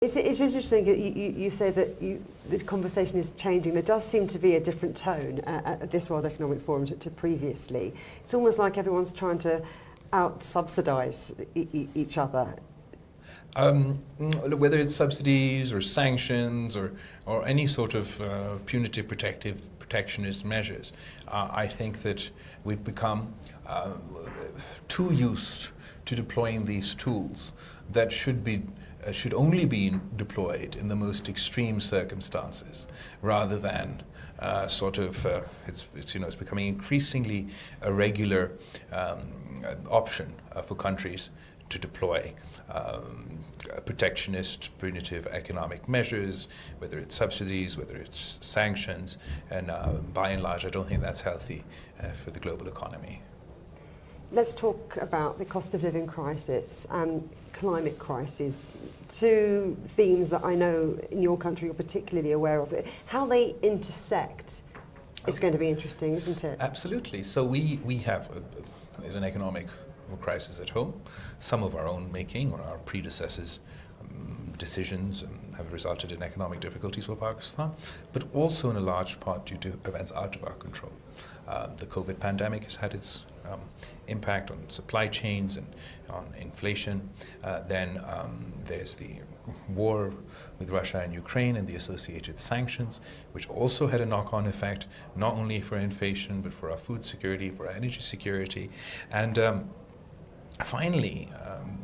It's interesting that you say that the conversation is changing. There does seem to be a different tone at this World Economic Forum to previously. It's almost like everyone's trying to out-subsidise each other. Whether it's subsidies or sanctions or any sort of punitive protectionist measures, I think that we've become too used to deploying these tools that should only be deployed in the most extreme circumstances, rather than it's becoming increasingly a regular option for countries to deploy protectionist, punitive economic measures, whether it's subsidies, whether it's sanctions, and by and large, I don't think that's healthy for the global economy. Let's talk about the cost of living crisis and climate crisis, two themes that I know in your country you're particularly aware of. How they intersect is going to be interesting, isn't it? Absolutely. So we have an economic crisis at home, some of our own making or our predecessors' decisions have resulted in economic difficulties for Pakistan, but also in a large part due to events out of our control. The COVID pandemic has had its impact on supply chains and on inflation. Then there's the war with Russia and Ukraine and the associated sanctions, which also had a knock-on effect, not only for inflation, but for our food security, for our energy security. And finally,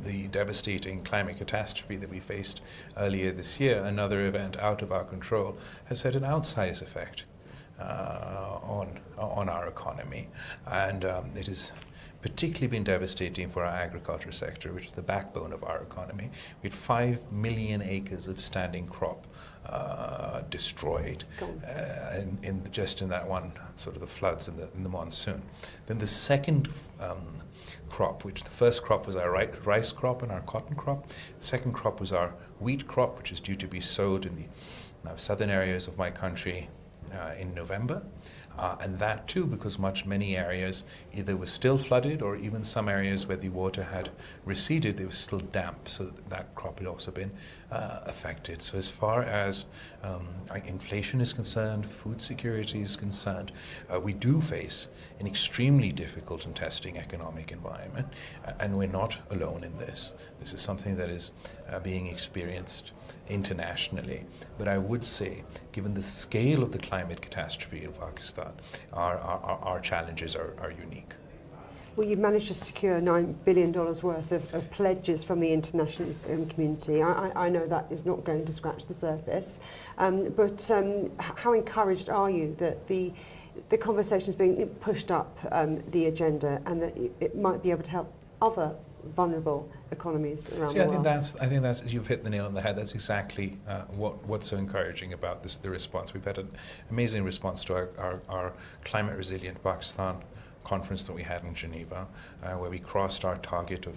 the devastating climate catastrophe that we faced earlier this year, another event out of our control, has had an outsized effect on our economy. And it has particularly been devastating for our agriculture sector, which is the backbone of our economy. We had 5 million acres of standing crop destroyed just in that one, sort of the floods in the monsoon. Then the second crop, which the first crop was our rice crop and our cotton crop. The second crop was our wheat crop, which is due to be sowed in the southern areas of my country in November. And that too, because many areas either were still flooded, or even some areas where the water had receded, they were still damp, so that crop had also been affected. So as far as inflation is concerned, food security is concerned, we do face an extremely difficult and testing economic environment, and we're not alone in this. This is something that is being experienced internationally. But I would say, given the scale of the climate catastrophe in Pakistan, our challenges are unique. Well, you've managed to secure $9 billion worth of pledges from the international community. I know that is not going to scratch the surface, but how encouraged are you that the conversation is being pushed up the agenda, and that it might be able to help other vulnerable economies around the world? I think that's you've hit the nail on the head. That's exactly what's so encouraging about the response. We've had an amazing response to our Climate Resilient Pakistan conference that we had in Geneva, where we crossed our target of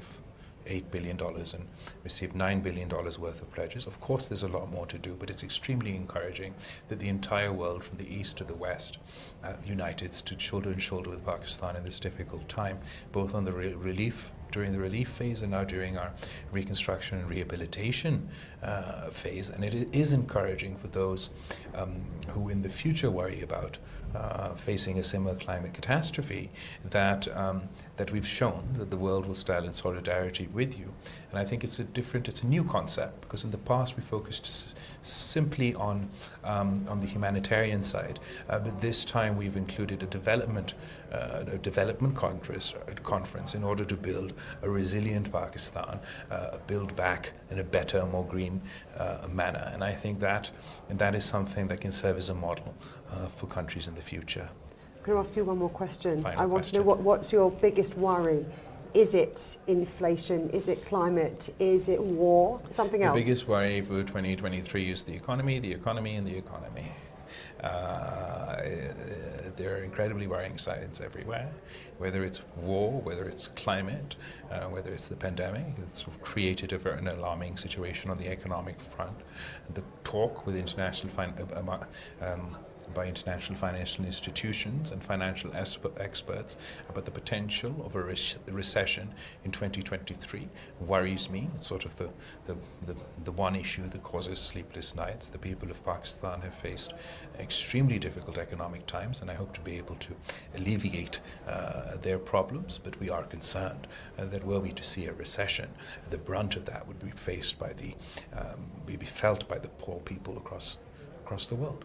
$8 billion and received $9 billion worth of pledges. Of course, there's a lot more to do, but it's extremely encouraging that the entire world, from the east to the west, united, stood shoulder to shoulder with Pakistan in this difficult time, both on the during the relief phase and now during our reconstruction and rehabilitation phase. And it is encouraging for those who in the future worry about facing a similar climate catastrophe, that we've shown that the world will stand in solidarity with you. And I think it's a new concept, because in the past we focused simply on the humanitarian side, but this time we've included a development conference in order to build a resilient Pakistan, build back in a better, more green manner. And I think that is something that can serve as a model for countries in the future. I'm going to ask you one more question. Final want to know what's your biggest worry? Is it inflation? Is it climate? Is it war? Something else? The biggest worry for 2023 is the economy, and the economy. There are incredibly worrying signs everywhere, whether it's war, whether it's climate, whether it's the pandemic. It's sort of created an alarming situation on the economic front. The talk with international by international financial institutions and financial experts about the potential of a recession in 2023 worries me. It's sort of the one issue that causes sleepless nights. The people of Pakistan have faced extremely difficult economic times, and I hope to be able to alleviate their problems, but we are concerned that were we to see a recession, the brunt of that would be felt by the poor people across the world.